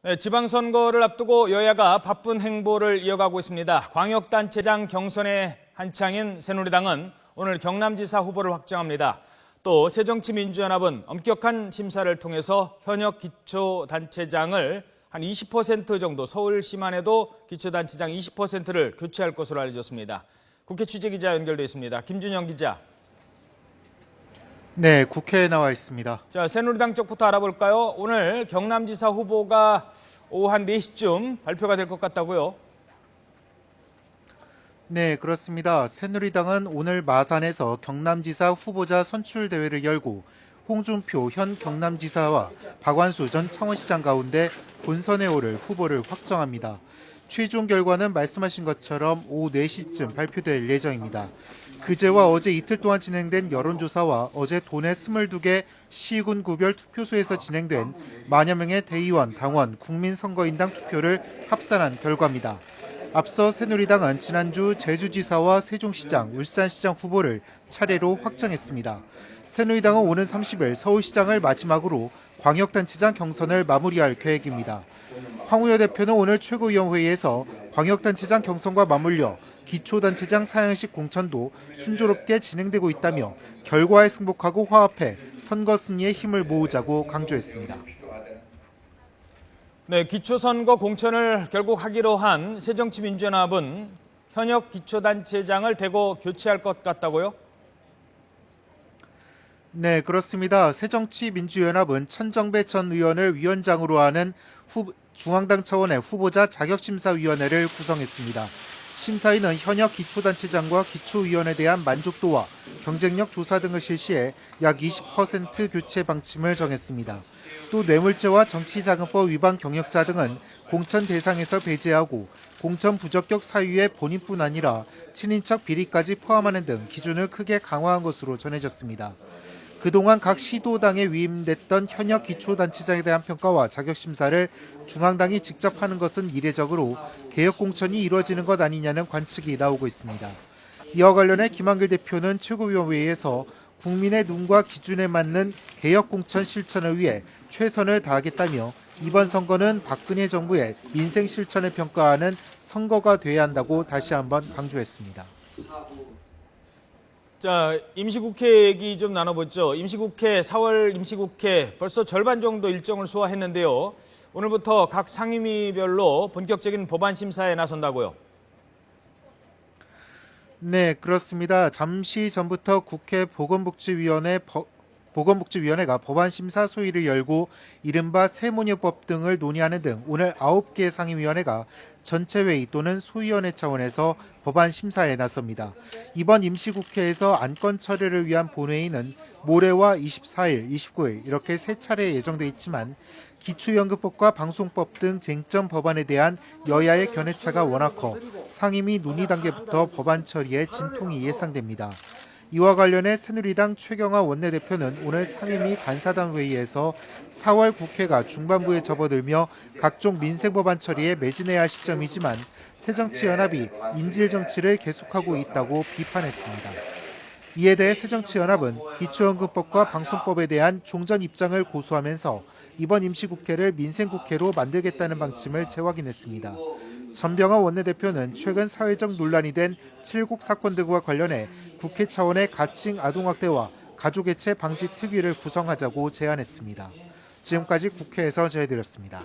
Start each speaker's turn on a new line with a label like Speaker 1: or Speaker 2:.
Speaker 1: 네, 지방선거를 앞두고 여야가 바쁜 행보를 이어가고 있습니다. 광역단체장 경선의 한창인 새누리당은 오늘 경남지사 후보를 확정합니다. 또 새정치민주연합은 엄격한 심사를 통해서 현역 기초단체장을 한 20% 정도, 서울시만 해도 기초단체장 20%를 교체할 것으로 알려졌습니다. 국회 취재기자 연결돼 있습니다. 김준영 기자.
Speaker 2: 네, 국회에 나와 있습니다.
Speaker 1: 자, 새누리당 쪽부터 알아볼까요? 오늘 경남지사 후보가 오후 한 4시쯤 발표가 될 것 같다고요?
Speaker 2: 네, 그렇습니다. 새누리당은 오늘 마산에서 경남지사 후보자 선출 대회를 열고 홍준표 현 경남지사와 박완수 전 창원시장 가운데 본선에 오를 후보를 확정합니다. 최종 결과는 말씀하신 것처럼 오후 4시쯤 발표될 예정입니다. 그제와 어제 이틀 동안 진행된 여론조사와 어제 도내 22개 시군 구별 투표소에서 진행된 만여 명의 대의원, 당원, 국민선거인당 투표를 합산한 결과입니다. 앞서 새누리당은 지난주 제주지사와 세종시장, 울산시장 후보를 차례로 확정했습니다. 새누리당은 오는 30일 서울시장을 마지막으로 광역단체장 경선을 마무리할 계획입니다. 황우여 대표는 오늘 최고위원회의에서 광역단체장 경선과 맞물려 기초단체장 사양식 공천도 순조롭게 진행되고 있다며 결과에 승복하고 화합해 선거 승리에 힘을 모으자고 강조했습니다.
Speaker 1: 네, 기초선거 공천을 결국 하기로 한 새정치민주연합은 현역 기초단체장을 대거 교체할 것 같다고요?
Speaker 2: 네, 그렇습니다. 새정치민주연합은 천정배 전 의원을 위원장으로 하는 중앙당 차원의 후보자 자격심사위원회를 구성했습니다. 심사위는 현역 기초단체장과 기초위원에 대한 만족도와 경쟁력 조사 등을 실시해 약 20% 교체 방침을 정했습니다. 또 뇌물죄와 정치자금법 위반 경력자 등은 공천 대상에서 배제하고 공천 부적격 사유의 본인뿐 아니라 친인척 비리까지 포함하는 등 기준을 크게 강화한 것으로 전해졌습니다. 그동안 각 시도당에 위임됐던 현역 기초단체장에 대한 평가와 자격심사를 중앙당이 직접 하는 것은 이례적으로 개혁공천이 이루어지는 것 아니냐는 관측이 나오고 있습니다. 이와 관련해 김한길 대표는 최고위원회의에서 국민의 눈과 기준에 맞는 개혁공천 실천을 위해 최선을 다하겠다며 이번 선거는 박근혜 정부의 민생 실천을 평가하는 선거가 돼야 한다고 다시 한번 강조했습니다.
Speaker 1: 자, 임시국회 얘기 좀 나눠보죠. 4월 임시국회 벌써 절반 정도 일정을 소화했는데요. 오늘부터 각 상임위별로 본격적인 법안 심사에 나선다고요?
Speaker 2: 네, 그렇습니다. 잠시 전부터 국회 보건복지위원회가 법안 심사 소위를 열고 이른바 세모녀법 등을 논의하는 등 오늘 9개 상임위원회가 전체 회의 또는 소위원회 차원에서 법안 심사에 나섭니다. 이번 임시국회에서 안건 처리를 위한 본회의는 모레와 24일, 29일 이렇게 세 차례 예정돼 있지만 기초연금법과 방송법 등 쟁점 법안에 대한 여야의 견해차가 워낙 커 상임위 논의 단계부터 법안 처리에 진통이 예상됩니다. 이와 관련해 새누리당 최경화 원내대표는 오늘 상임위 간사단 회의에서 4월 국회가 중반부에 접어들며 각종 민생법안 처리에 매진해야 할 시점이지만 새정치연합이 인질정치를 계속하고 있다고 비판했습니다. 이에 대해 새정치연합은 기초연금법과 방송법에 대한 종전 입장을 고수하면서 이번 임시국회를 민생국회로 만들겠다는 방침을 재확인했습니다. 전병헌 원내대표는 최근 사회적 논란이 된 칠곡 사건 등과 관련해 국회 차원의 가칭 아동학대와 가족해체 방지 특위를 구성하자고 제안했습니다. 지금까지 국회에서 전해드렸습니다.